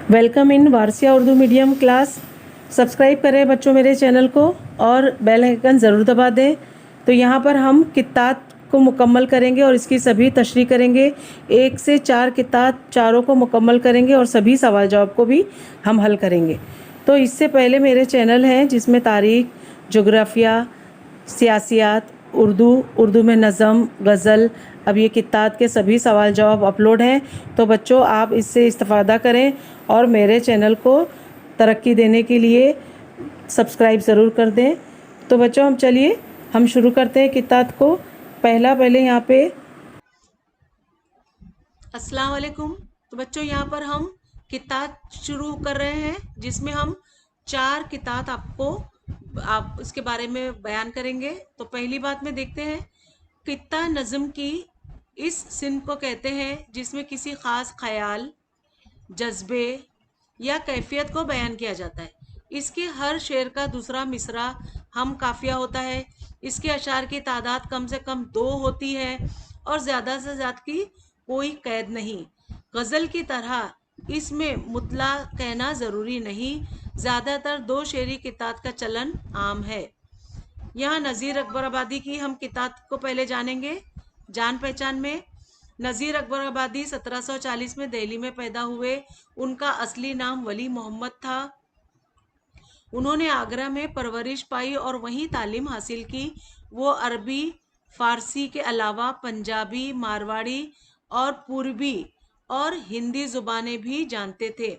Welcome in Warsia Urdu medium class. Subscribe करें बच्चों मेरे चैनल को और बेल आइकन ज़रूर दबा दें। तो यहाँ पर हम किताब को मुकम्मल करेंगे और इसकी सभी तशरीह करेंगे। 1 से 4 किताब चारों को मुकम्मल करेंगे और सभी सवाल जवाब को भी हम हल करेंगे। तो इससे पहले मेरे चैनल हैं जिसमें तारीख़, जोग्राफिया, सियासियात, उर्दू में नज़म, गज़ल, अब ये किताब के सभी सवाल जवाब अपलोड हैं। तो बच्चों आप इससे इस्तेफ़ादा करें और मेरे चैनल को तरक्की देने के लिए सब्सक्राइब ज़रूर कर दें। तो बच्चों हम शुरू करते हैं किताब को। पहले यहाँ पे अस्सलाम वालेकुम। तो बच्चों यहाँ पर हम किताब शुरू कर रहे हैं जिसमें हम 4 किताब आप इसके बारे में बयान करेंगे। तो पहली बात में देखते हैं, कित्ता नज़म की इस सिन को कहते हैं जिसमें किसी ख़ास ख़याल, जज्बे या कैफियत को बयान किया जाता है। इसके हर शेर का दूसरा मिसरा हम काफिया होता है। इसके अशार की तादाद कम से कम 2 होती है और ज़्यादा से ज़्यादा की कोई कैद नहीं। गज़ल की तरह इसमें मुतला कहना ज़रूरी नहीं। ज़्यादातर 2 शेरी किताब का चलन आम है। यहाँ नज़ीर अकबर आबादी की हम किताब को पहले जानेंगे। जान पहचान में नज़ीर अकबर आबादी 1740 में दिल्ली में पैदा हुए। उनका असली नाम वली मोहम्मद था। उन्होंने आगरा में परवरिश पाई और वहीं तालीम हासिल की। वो अरबी, फारसी के अलावा पंजाबी, मारवाड़ी और पूर्वी और हिंदी ज़ुबानें भी जानते थे।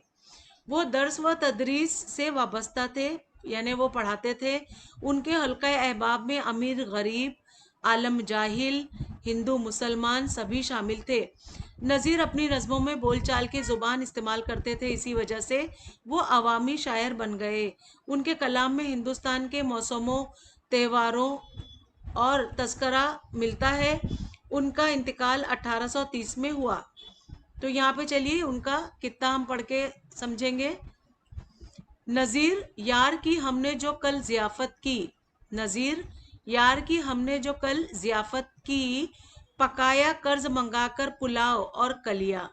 वो दर्स व तदरीस से वाबस्ता थे, यानी वो पढ़ाते थे। उनके हल्का अहबाब में अमीर गरीब, आलम जाहिल, हिंदू मुसलमान सभी शामिल थे। नज़ीर अपनी नज़मों में बोलचाल की ज़ुबान इस्तेमाल करते थे, इसी वजह से वो अवामी शायर बन गए। उनके कलाम में हिंदुस्तान के मौसमों, त्योहारों और तस्करा मिलता है। उनका इंतकाल 1830 में हुआ। तो यहाँ पे चलिए उनका कित्ता हम पढ़ के समझेंगे। नज़ीर यार की हमने जो कल ज़ियाफ़त की, नज़ीर यार की हमने जो कल ज़ियाफ़त की, पकाया कर्ज मंगाकर पुलाव और कलियाँ,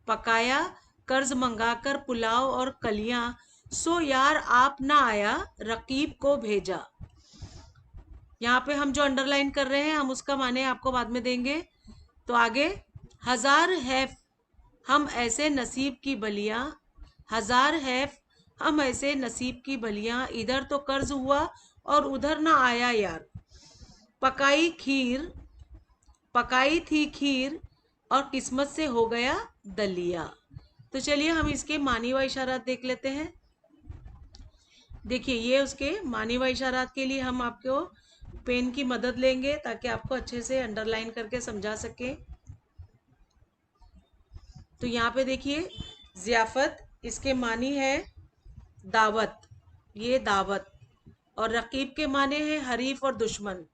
पकाया कर्ज मंगाकर पुलाव और कलियाँ, सो यार आप ना आया रकीब को भेजा। यहाँ पे हम जो अंडरलाइन कर रहे हैं हम उसका माने आपको बाद में देंगे। तो आगे, हजार हैफ हम ऐसे नसीब की बलियां, हजार हैफ हम ऐसे नसीब की बलियां, इधर तो कर्ज हुआ और उधर ना आया यार। पकाई खीर, पकाई थी खीर और किस्मत से हो गया दलिया। तो चलिए हम इसके मानी व इशारात देख लेते हैं। देखिए ये उसके मानी व इशारात के लिए हम आपको पेन की मदद लेंगे ताकि आपको अच्छे से अंडरलाइन करके समझा सके। तो यहाँ पे देखिए, ज़ियाफ़त इसके मानी है दावत, ये दावत, और रकीब के माने हैं हरीफ और दुश्मन।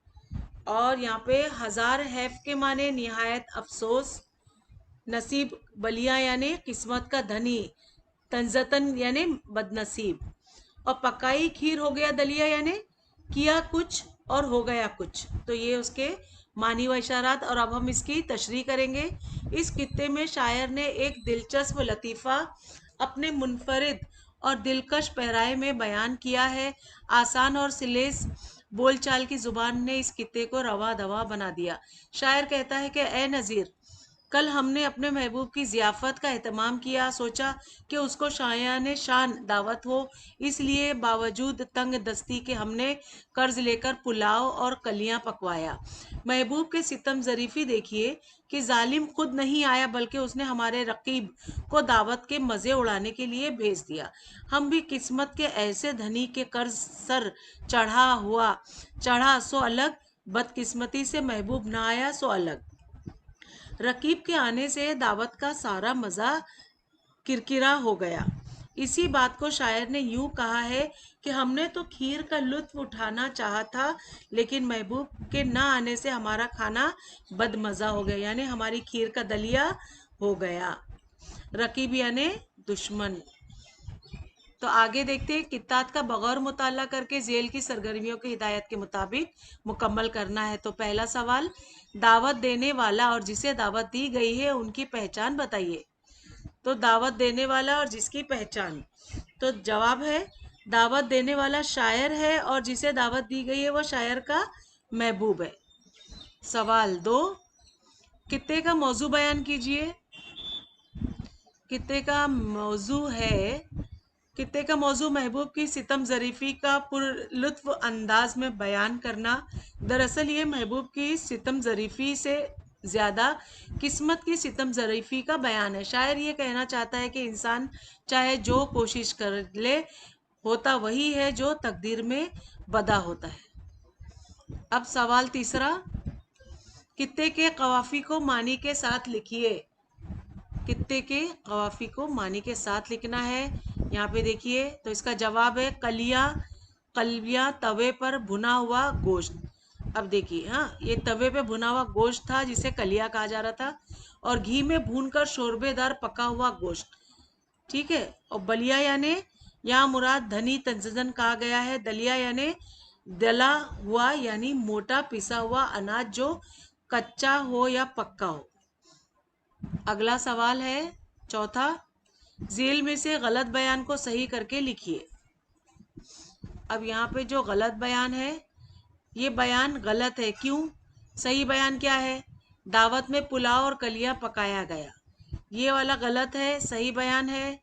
और यहाँ पे हजार हैफ के माने निहायत अफसोस, नसीब बलिया यानी किस्मत का धनी, तंजतन यानी बदनसीब, और पकाई खीर हो गया दलिया यानी किया कुछ और हो गया कुछ। तो ये उसके मानी व इशारात। और अब हम इसकी तशरीह करेंगे। इस कित्ते में शायर ने एक दिलचस्प लतीफ़ा अपने मुनफरिद और दिलकश पहराए में बयान किया है। आसान और सिलेस बोलचाल की जुबान ने इस कित्ते को रवा दवा बना दिया। शायर कहता है कि ए नज़ीर, कल हमने अपने महबूब की ज़ियाफ़त का एहतमाम किया। सोचा कि उसको शायाने शान दावत हो, इसलिए बावजूद तंग दस्ती के हमने कर्ज लेकर पुलाव और कलियां पकवाया। महबूब के सितम ज़रीफ़ी देखिए कि जालिम खुद नहीं आया बल्कि उसने हमारे रकीब को दावत के मज़े उड़ाने के लिए भेज दिया। हम भी किस्मत के ऐसे धनी के कर्ज सर चढ़ा सो अलग, बदकिस्मती से महबूब ना आया सो अलग। रकीब के आने से दावत का सारा मज़ा किरकिरा हो गया। इसी बात को शायर ने यूं कहा है कि हमने तो खीर का लुत्फ उठाना चाहा था, लेकिन महबूब के ना आने से हमारा खाना बदमज़ा हो गया, यानी हमारी खीर का दलिया हो गया। रकीब यानी दुश्मन। तो आगे देखते हैं, किताब का बगौर मुताला करके जेल की सरगर्मियों की हिदायत के मुताबिक मुकम्मल करना है। तो पहला सवाल, दावत देने वाला और जिसे दावत दी गई है उनकी पहचान बताइए। तो दावत देने वाला और जिसकी पहचान। तो जवाब है दावत देने वाला शायर है और जिसे दावत दी गई है वो शायर का महबूब है। सवाल 2, कित्ते का मौजू बयान कीजिए। कित्ते का मौजू है, कित्ते का मौजू महबूब की सितम ज़रीफ़ी का पुरलुत्फ़ अंदाज में बयान करना। दरअसल ये महबूब की सितम ज़रीफ़ी से ज़्यादा किस्मत की सितम ज़रीफ़ी का बयान है। शायर ये कहना चाहता है कि इंसान चाहे जो कोशिश कर ले, होता वही है जो तकदीर में बदा होता है। अब सवाल तीसरा, कित्ते के कवाफी को मानी के साथ लिखिए। कित्ते के कवाफी को मानी के साथ लिखना है। यहाँ पे देखिए, तो इसका जवाब है कलिया, कलबिया तवे पर भुना हुआ गोश्त। अब देखिए, हाँ, ये तवे पे भुना हुआ गोश्त था जिसे कलिया कहा जा रहा था, और घी में भूनकर शोरबेदार पका हुआ गोश्त। ठीक है। और बलिया यानी, यहाँ मुराद धनी तंजन कहा गया है। दलिया यानी दला हुआ यानी मोटा पिसा हुआ अनाज जो कच्चा हो या पक्का हो। अगला सवाल है चौथा, झील में से गलत बयान को सही करके लिखिए। अब यहाँ पे जो गलत बयान है, ये बयान गलत है। क्यों? सही बयान क्या है? दावत में पुलाव और कलिया पकाया गया, ये वाला गलत है। सही बयान है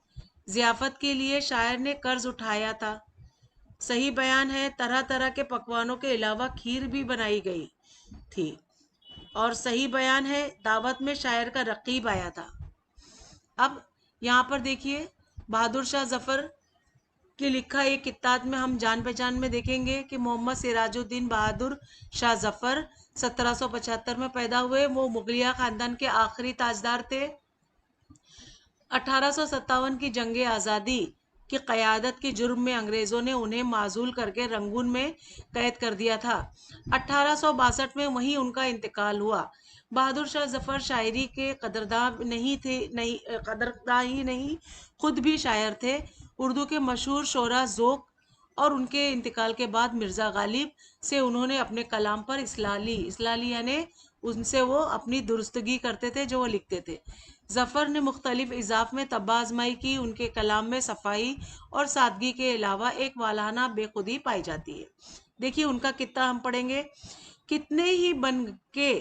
ज़ियाफ़त के लिए शायर ने कर्ज उठाया था। सही बयान है तरह तरह के पकवानों के अलावा खीर भी बनाई गई थी। और सही बयान है दावत में शायर का रकीब आया था। अब यहाँ पर देखिए, बहादुर शाह जफ़र की लिखा एक किताब में हम जान पहचान में देखेंगे कि मोहम्मद सिराजुद्दीन बहादुर शाह जफ़र 1775 में पैदा हुए। वो मुगलिया ख़ानदान के आखिरी ताजदार थे। 1857 की जंग आज़ादी की क़यादत के जुर्म में अंग्रेज़ों ने उन्हें माजूल करके रंगून में कैद कर दिया था। 1862 में वहीं उनका इंतकाल हुआ। बहादुर शाह जफ़र शायरी के कदरदान नहीं थे, कदरदान ही नहीं, खुद भी शायर थे। उर्दू के मशहूर शोरा ज़ोक और उनके इंतकाल के बाद मिर्ज़ा गालिब से उन्होंने अपने कलाम पर इसलाह ली यानी उनसे वो अपनी दुरुस्तगी करते थे जो वो लिखते थे। ज़फ़र ने मुख्तलिफ इज़ाफ़ में तब्बा आज़माई की। उनके कलाम में सफ़ाई और सादगी के अलावा एक वालाना बेखुदी पाई जाती है। देखिए उनका कितना हम पढ़ेंगे। कितने ही बन के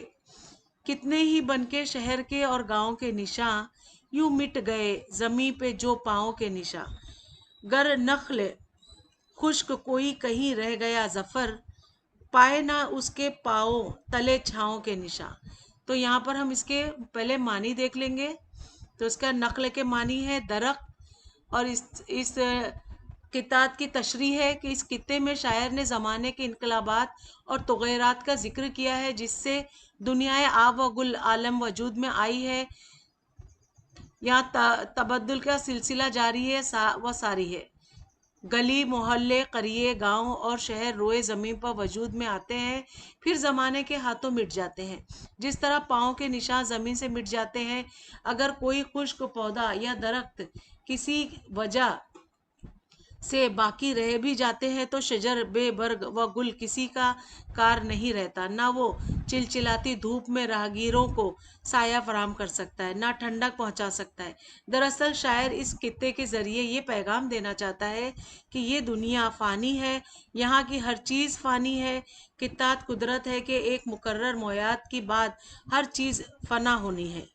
कितने ही बन के शहर के और गाँव के निशां, यूं मिट गए ज़मी पे जो पाँव के निशां। गर नख्ल खुश्क कोई कहीं रह गया ज़फ़र, पाए ना उसके पाँव तले छाँव के निशां। तो यहाँ पर हम इसके पहले मानी देख लेंगे। तो इसका नक्ल के मानी है दरख्त, और इस किताब की तशरीह है कि इस कित्ते में शायर ने ज़माने के इनकलाबात और तग़य्युरात का जिक्र किया है जिससे दुनियाए आब व गुल आलम वजूद में आई है। यहाँ तबद्दुल का सिलसिला जारी है व सारी है। गली मोहल्ले करिए गांव और शहर रोए ज़मीन पर वजूद में आते हैं, फिर ज़माने के हाथों मिट जाते हैं। जिस तरह पाँव के निशान ज़मीन से मिट जाते हैं, अगर कोई खुश्क पौधा या दरख्त किसी वजह से बाकी रह भी जाते हैं तो शजर बेबर्ग व गुल किसी का कार नहीं रहता। ना वो चिलचिलाती धूप में राहगीरों को साया फराहम कर सकता है, ना ठंडक पहुंचा सकता है। दरअसल शायर इस कित्ते के ज़रिए ये पैगाम देना चाहता है कि ये दुनिया फ़ानी है, यहाँ की हर चीज़ फ़ानी है। कित्तात कुदरत है कि एक मुकर्रर मौयाद की बाद हर चीज़ फ़ना होनी है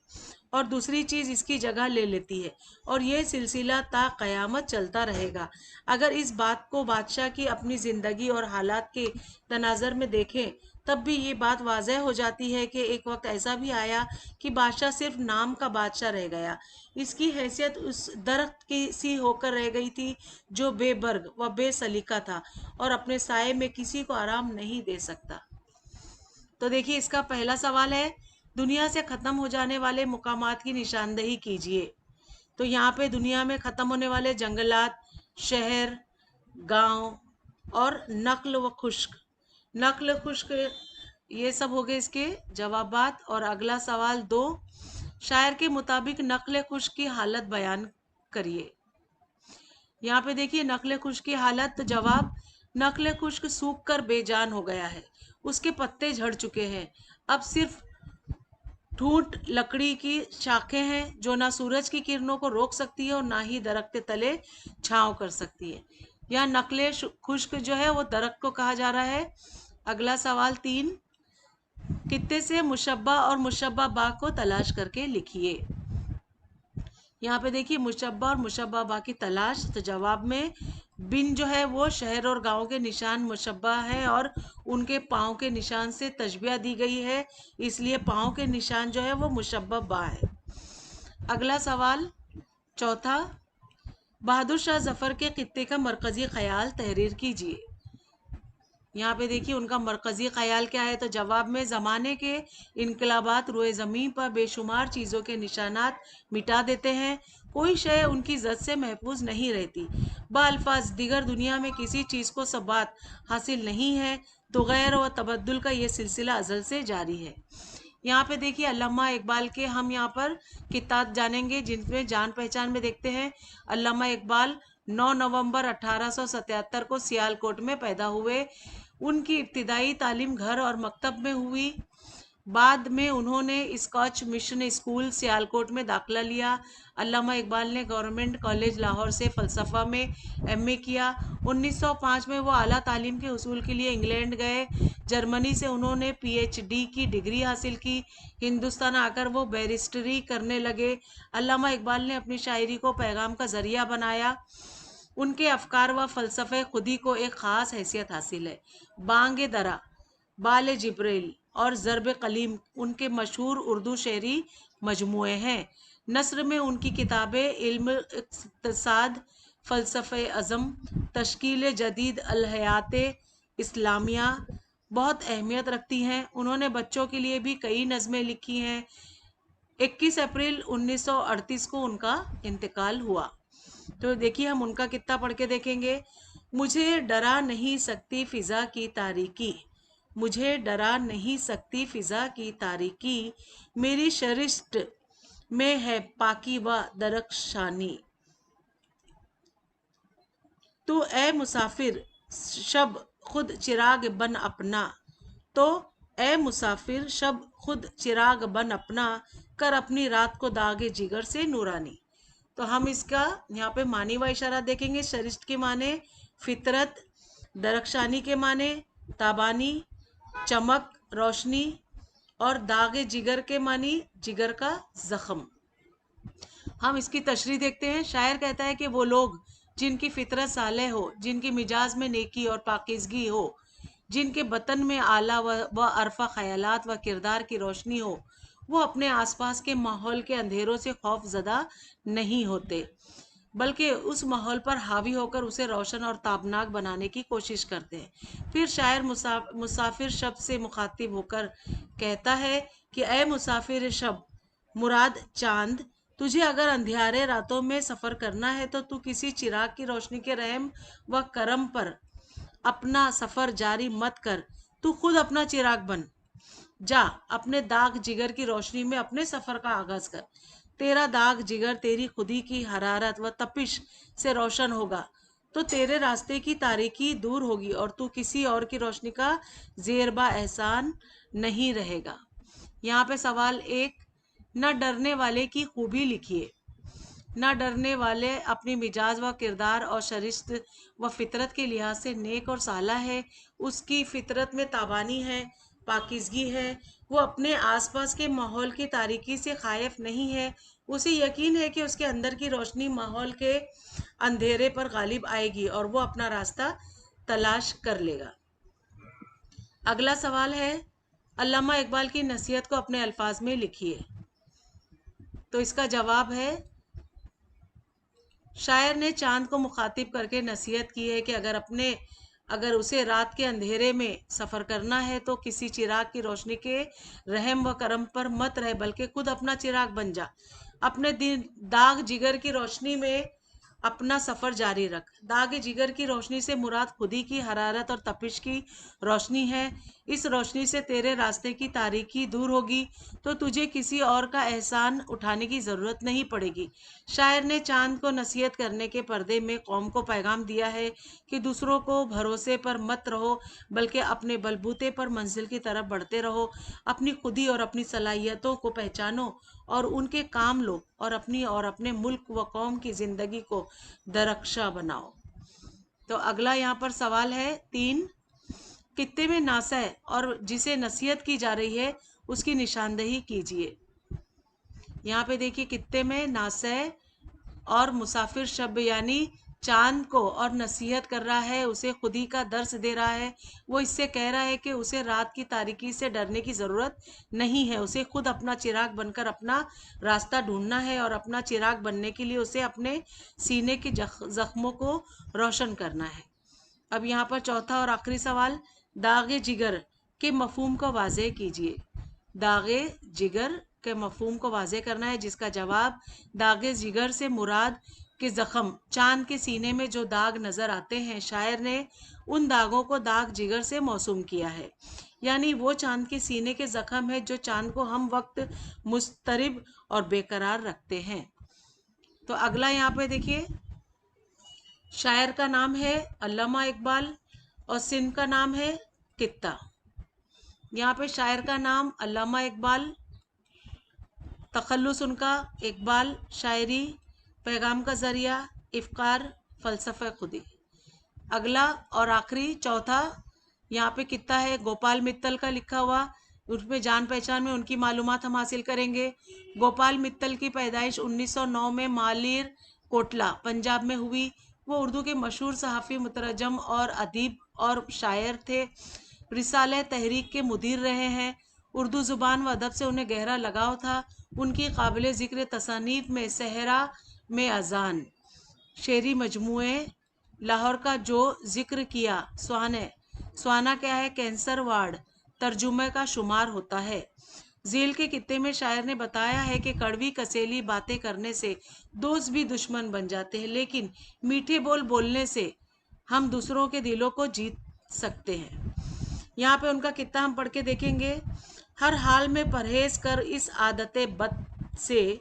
और दूसरी चीज़ इसकी जगह ले लेती है, और ये सिलसिला ता क़यामत चलता रहेगा। अगर इस बात को बादशाह की अपनी ज़िंदगी और हालात के तनाज़र में देखें तब भी ये बात वाज़ह हो जाती है कि एक वक्त ऐसा भी आया कि बादशाह सिर्फ नाम का बादशाह रह गया। इसकी हैसियत उस दरख्त की सी होकर रह गई थी जो बेबर्ग व बेसलीका था और अपने साये में किसी को आराम नहीं दे सकता। तो देखिए इसका पहला सवाल है, दुनिया से ख़त्म हो जाने वाले मुकामात की निशानदेही कीजिए। तो यहाँ पे दुनिया में ख़त्म होने वाले जंगलात, शहर, गांव और नक्ल खुश्क ये सब हो गए इसके जवाबात। और अगला सवाल 2, शायर के मुताबिक नक्ल खुश्क की हालत बयान करिए। यहाँ पे देखिए नक्ल खुश्क की हालत। तो जवाब, नक्ल खुश्क सूख कर बेजान हो गया है, उसके पत्ते झड़ चुके हैं, अब सिर्फ ठूंठ लकड़ी की शाखें हैं जो ना सूरज की किरणों को रोक सकती है और ना ही दरख्त के तले छांव कर सकती है। यहाँ नकले खुश्क जो है वो दरख्त को कहा जा रहा है। अगला सवाल 3, कित्ते से मुशब्बा और मुशब्बा बा को तलाश करके लिखिए। यहाँ पे देखिए मुशब्बा और मुशब्बा बा की तलाश, तो जवाब में बिन जो है वो शहर और गांव के निशान मुशब्बा है और उनके पाँव के निशान से तशबीह दी गई है, इसलिए पाँव के निशान जो है वो मुशब्बा बा है। अगला सवाल चौथा, बहादुर शाह जफर के कित्ते का मरकजी ख्याल तहरीर कीजिए। यहाँ पे देखिए उनका मरकजी ख्याल क्या है, तो जवाब में ज़माने के इनकलाबात रोए ज़मीन पर बेशुमार चीज़ों के निशानात मिटा देते हैं, कोई शय उनकी जद से महफूज नहीं रहती, बाल्फाज दिगर दुनिया में किसी चीज़ को सबात हासिल नहीं है, तो गैर व तबद्दुल का ये सिलसिला अज़ल से जारी है। यहाँ पे देखिए अल्लामा इकबाल के हम यहाँ पर किताब जानेंगे, जिनमें जान पहचान में देखते हैं। अल्लामा इकबाल 9 नवंबर 1877 को सियालकोट में पैदा हुए। उनकी इब्तिदाई तालीम घर और मकतब में हुई। बाद में उन्होंने स्कॉच मिशन स्कूल सियालकोट में दाखिला लिया। अल्लामा इकबाल ने गवर्नमेंट कॉलेज लाहौर से फ़लसफ़ा में एमए किया। 1905 में वो आला तालीम के हुसूल के लिए इंग्लैंड गए। जर्मनी से उन्होंने पीएचडी की डिग्री हासिल की। हिंदुस्तान आकर वो बैरिस्टरी करने लगे। अल्लामा इकबाल ने अपनी शायरी को पैगाम का ज़रिया बनाया। उनके अफकार व फ़लसफ़े खुदी को एक ख़ास हैसियत हासिल है। बांग दरा, बाल जिब्रेल और ज़रब कलीम उनके मशहूर उर्दू शेरी मजमूए हैं। नस्र में उनकी किताबें इल्म इक़्तिसाद, फ़लसफ़े अज़म, तश्कील जदीद, अल हयात इस्लामिया बहुत अहमियत रखती हैं। उन्होंने बच्चों के लिए भी कई नज़में लिखी हैं। 21 अप्रैल 1938 को उनका इंतकाल हुआ। तो देखिए हम उनका कितना पढ़ के देखेंगे। मुझे डरा नहीं सकती फ़िज़ा की तारीकी, मुझे डरा नहीं सकती फ़िज़ा की तारीकी, मेरी शरिश्त में है पाकी व दरख्शानी। तो ए मुसाफिर शब खुद चिराग बन अपना, तो ए मुसाफिर शब खुद चिराग बन अपना, कर अपनी रात को दागे जिगर से नूरानी। तो हम इसका यहाँ पे मानी व इशारा देखेंगे। शरिश्त के माने फितरत, दरख्शानी के माने ताबानी, चमक, रोशनी, और दागे जिगर के मानी जिगर का जख्म। हम इसकी तशरीह देखते हैं। शायर कहता है कि वो लोग जिनकी फितरत सालेह हो, जिनकी मिजाज में नेकी और पाकीज़गी हो, जिनके बतन में आला व अरफा ख्यालात व किरदार की रोशनी हो, वो अपने आसपास के माहौल के अंधेरों से खौफ ज़दा नहीं होते, बल्कि उस माहौल पर हावी होकर उसे रोशन और ताबनाक बनाने की कोशिश करते हैं। फिर शायर मुसाफिर शब्द से मुखातिब होकर कहता है कि ए मुसाफिर शब, मुराद चांद, तुझे अगर अंधियारे रातों में सफ़र करना है तो तू किसी चिराग की रोशनी के रहम व करम पर अपना सफ़र जारी मत कर, तू खुद अपना चिराग बन। जा अपने दाग जिगर की रोशनी में अपने सफ़र का आगाज़ कर। तेरा दाग जिगर तेरी खुदी की हरारत व तपिश से रोशन होगा तो तेरे रास्ते की तारीकी दूर होगी और तू किसी और की रोशनी का ज़ेरबा एहसान नहीं रहेगा। यहाँ पे सवाल 1, न डरने वाले की खूबी लिखिए। न डरने वाले अपनी मिजाज व किरदार और शरिश्त व फितरत के लिहाज से नेक और साला है। उसकी फितरत में ताबानी है, पाकीज़गी है। वो अपने आसपास के माहौल की तारीकी से खायफ नहीं है। उसे यकीन है कि उसके अंदर की रोशनी माहौल के अंधेरे पर गालिब आएगी और वो अपना रास्ता तलाश कर लेगा। अगला सवाल है, अल्लामा इकबाल की नसीहत को अपने अल्फाज में लिखिए। तो इसका जवाब है, शायर ने चांद को मुखातिब करके नसीहत की है कि अगर उसे रात के अंधेरे में सफ़र करना है तो किसी चिराग की रोशनी के रहम व करम पर मत रहे, बल्कि खुद अपना चिराग बन जा। अपने दाग जिगर की रोशनी में अपना सफ़र जारी रख। दाग जिगर की रोशनी से मुराद खुदी की हरारत और तपिश की रोशनी है। इस रोशनी से तेरे रास्ते की तारीकी दूर होगी, तो तुझे किसी और का एहसान उठाने की जरूरत नहीं पड़ेगी। शायर ने चांद को नसीहत करने के पर्दे में कौम को पैगाम दिया है कि दूसरों को भरोसे पर मत रहो, बल्कि अपने बलबूते पर मंजिल की तरफ बढ़ते रहो। अपनी खुदी और अपनी सलाहियतों को पहचानो और उनके काम लो, और अपने मुल्क व कौम की जिंदगी को दरख्शा बनाओ। तो अगला यहाँ पर सवाल है 3। कित्ते में नासा है और जिसे नसीहत की जा रही है उसकी निशानदेही कीजिए। यहाँ पे देखिए, कित्ते में नासा है और मुसाफिर शब्द यानी चांद को और नसीहत कर रहा है, उसे खुदी का दर्स दे रहा है। वो इससे कह रहा है कि उसे रात की तारीकी से डरने की ज़रूरत नहीं है, उसे खुद अपना चिराग बनकर अपना रास्ता ढूंढना है, और अपना चिराग बनने के लिए उसे अपने सीने के जख्मों को रोशन करना है। अब यहाँ पर चौथा और आखिरी सवाल, दागे जिगर के मफहूम को वाज़ेह कीजिए। दागे जिगर के मफहूम को वाज़ेह करना है, जिसका जवाब, दागे जिगर से मुराद के ज़ख्म, चांद के सीने में जो दाग नज़र आते हैं, शायर ने उन दागों को दाग जिगर से मौसूम किया है, यानी वो चांद के सीने के ज़ख्म है जो चांद को हम वक्त मुस्तरिब और बेकरार रखते हैं। तो अगला यहाँ पे देखिए, शायर का नाम है अल्लामा इकबाल और सिंध का नाम है कित्ता। यहाँ पे शायर का नाम अल्लामा इकबाल, तखल्लुस उनका इकबाल शायरी, पैगाम का ज़रिया इफ़्कार, फ़लसफ़ा खुदी। अगला और आखिरी चौथा यहाँ पे कित्ता है गोपाल मित्तल का लिखा हुआ, उसमें जान पहचान में उनकी मालूमात हम हासिल करेंगे। गोपाल मित्तल की पैदाइश 1909 में मालिर कोटला पंजाब में हुई। वो उर्दू के मशहूर सहाफ़ी, मुतरजम और अदीब और शायर थे। रिसाले तहरीक के मुदीर रहे हैं। उर्दू ज़ुबान व अदब से उन्हें गहरा लगाव था। उनकी काबिल ज़िक्र तसानीफ़ में सहरा में अज़ान, शेरी मजमूए लाहौर का जो जिक्र किया, स्वाना क्या है, कैंसर वार्ड, तर्जुमे का शुमार होता है। झील के कित्ते में शायर ने बताया है कि कड़वी कसेली बातें करने से दोस्त भी दुश्मन बन जाते हैं, लेकिन मीठे बोल बोलने से हम दूसरों के दिलों को जीत सकते हैं। यहाँ पे उनका कित्ता हम पढ़ के देखेंगे। हर हाल में परहेज कर इस आदत बद से,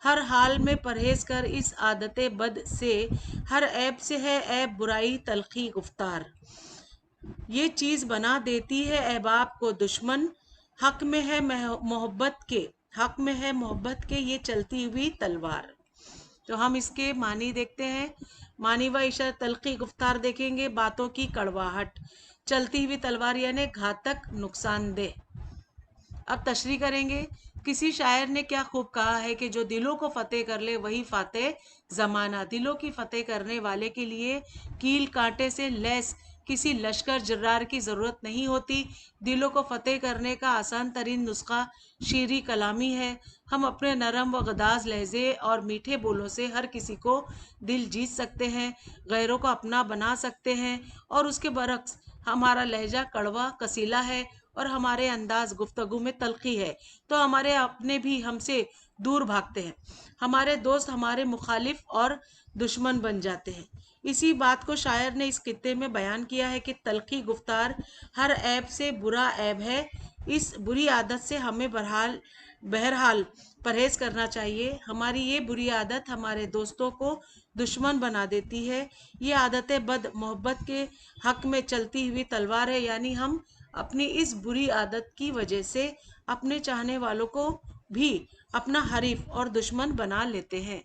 हर हाल में परहेज कर इस आदत बद से, हर ऐब से है ऐब बुराई तलखी गुफ्तार। ये चीज़ बना देती है अहबाब को दुश्मन, हक में है मोहब्बत के, हक में है मोहब्बत के ये चलती हुई तलवार। तो हम इसके मानी देखते हैं। मानी व इशा तलखी गुफ्तार देखेंगे, बातों की कड़वाहट, चलती हुई तलवार यानी घातक नुकसानदेह। अब तशरीह करेंगे। किसी शायर ने क्या खूब कहा है कि जो दिलों को फतेह कर ले वही फातेह ज़माना। दिलों की फतेह करने वाले के लिए कील कांटे से लैस किसी लश्कर जर्रार की ज़रूरत नहीं होती। दिलों को फतेह करने का आसान तरीन नुस्खा शीरी कलामी है। हम अपने नरम व गदाज लहजे और मीठे बोलों से हर किसी को दिल जीत सकते हैं, गैरों को अपना बना सकते हैं, और उसके बरक्स हमारा लहजा कड़वा कसीला है और हमारे अंदाज गुफ्तगू में तलखी है, तो हमारे अपने भी हमसे दूर भागते हैं, हमारे दोस्त हमारे मुखालिफ और दुश्मन बन जाते हैं। इसी बात को शायर ने इस कित्ते में बयान किया है कि तलखी गुफ्तार हर ऐब से बुरा ऐब है। इस बुरी आदत से हमें बहरहाल परहेज करना चाहिए। हमारी ये बुरी आदत हमारे दोस्तों को दुश्मन बना देती है। ये आदतें बद मोहब्बत के हक में चलती हुई तलवार है, यानी हम अपनी इस बुरी आदत की वजह से अपने चाहने वालों को भी अपना हरीफ और दुश्मन बना लेते हैं।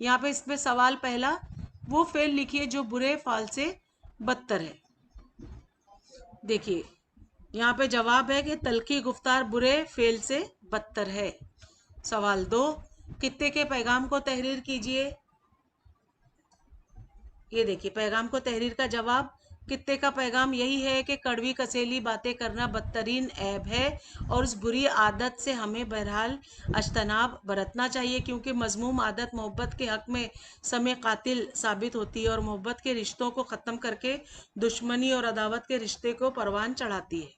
यहाँ पे इसमें सवाल पहला, वो फेल लिखिए जो बुरे फाल से बदतर है। देखिए यहाँ पे जवाब है कि तलखी गुफ्तार बुरे फेल से बदतर है। सवाल 2, कित्ते के पैगाम को तहरीर कीजिए। ये देखिए पैगाम को तहरीर का जवाब, कित्ते का पैगाम यही है कि कड़वी कसेली बातें करना बदतरीन ऐब है और उस बुरी आदत से हमें बहरहाल अजतनाब बरतना चाहिए, क्योंकि मजमूम आदत मोहब्बत के हक में समय कातिल साबित होती है और मोहब्बत के रिश्तों को ख़त्म करके दुश्मनी और अदावत के रिश्ते को परवान चढ़ाती है।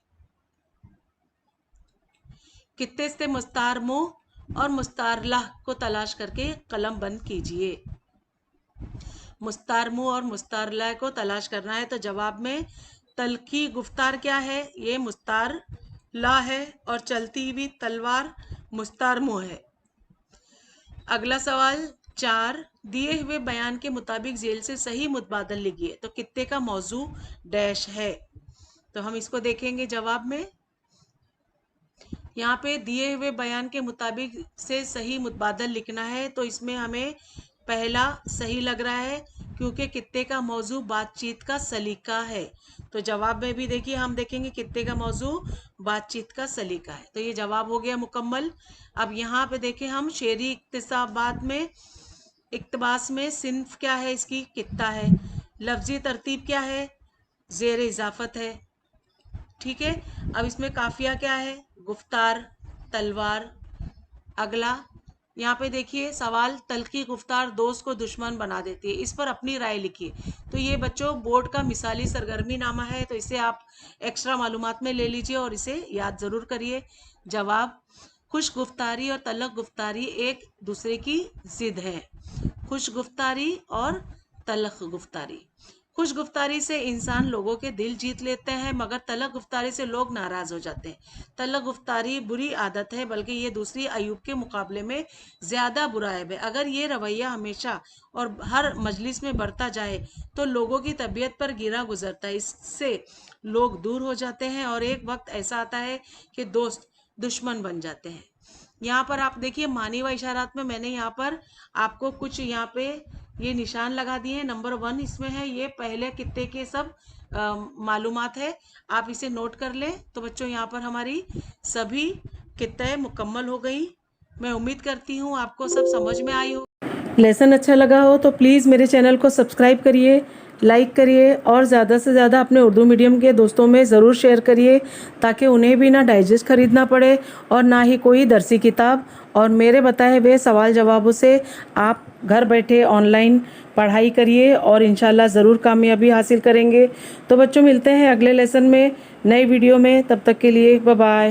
कित्ते से मुस्तार मुँह और मुस्तारलाह को तलाश करके कलम बंद कीजिए। मुस्तार मुँह और मुस्तारलाह को तलाश करना है, तो जवाब में तलखी गुफ्तार क्या है? ये मुस्तार ला है और चलती हुई तलवार मुस्तार मुँह है। अगला सवाल 4, दिए हुए बयान के मुताबिक जेल से सही मुतबादल लिखिए। तो कित्ते का मौजू डैश है। तो हम इसको देखेंगे जवाब में। यहाँ पे दिए हुए बयान के मुताबिक से सही मुतबादल लिखना है, तो इसमें हमें पहला सही लग रहा है क्योंकि कित्ते का मौजू बातचीत का सलीका है। तो जवाब में भी देखिए हम देखेंगे कित्ते का मौजू बातचीत का सलीका है। तो ये जवाब हो गया मुकम्मल। अब यहाँ पे देखें हम शेरी इक्तिसाबात में, इक्तबास में सिन्फ क्या है इसकी? कित्ता है। लफ्जी तरतीब क्या है? जेर इजाफत है। ठीक है। अब इसमें काफिया क्या है? गुफ्तार, तलवार। अगला यहाँ पे देखिए सवाल, तलखी गुफ्तार दोस्त को दुश्मन बना देती है, इस पर अपनी राय लिखिए। तो ये बच्चों बोर्ड का मिसाली सरगर्मी नामा है, तो इसे आप एक्स्ट्रा मालूमात में ले लीजिए और इसे याद जरूर करिए। जवाब, खुश गुफ्तारी और तलख गुफ्तारी एक दूसरे की जिद है। खुश गुफ्तारी और तलख गुफ्तारी। खुश गुफ्तारी से इंसान लोगों के दिल जीत लेते हैं, मगर तलख गुफ्तारी से लोग नाराज हो जाते हैं। तलख गुफ्तारी बुरी आदत है, बल्कि ये दूसरी अयूब के मुकाबले में ज्यादा बुरा है। अगर ये रवैया हमेशा और हर मजलिस में बढ़ता जाए तो लोगों की तबीयत पर गिरा गुजरता है। इससे लोग दूर हो जाते हैं और एक वक्त ऐसा आता है कि दोस्त दुश्मन बन जाते हैं। यहाँ पर आप देखिए मानी व इशारात में मैंने यहाँ पर आपको कुछ यहाँ पे ये निशान लगा दिए हैं। नंबर 1 इसमें है, ये पहले कित्ते के सब मालूमात है, आप इसे नोट कर लें। तो बच्चों यहाँ पर हमारी सभी कित्ते मुकम्मल हो गई। मैं उम्मीद करती हूँ आपको सब समझ में आई हो। लेसन अच्छा लगा हो तो प्लीज़ मेरे चैनल को सब्सक्राइब करिए, लाइक करिए और ज़्यादा से ज़्यादा अपने उर्दू मीडियम के दोस्तों में ज़रूर शेयर करिए, ताकि उन्हें भी ना डाइजेस्ट खरीदना पड़े और ना ही कोई दरसी किताब। और मेरे बताए हुए सवाल जवाबों से आप घर बैठे ऑनलाइन पढ़ाई करिए और इंशाल्लाह ज़रूर कामयाबी हासिल करेंगे। तो बच्चों मिलते हैं अगले लेसन में नई वीडियो में, तब तक के लिए बाय बाय।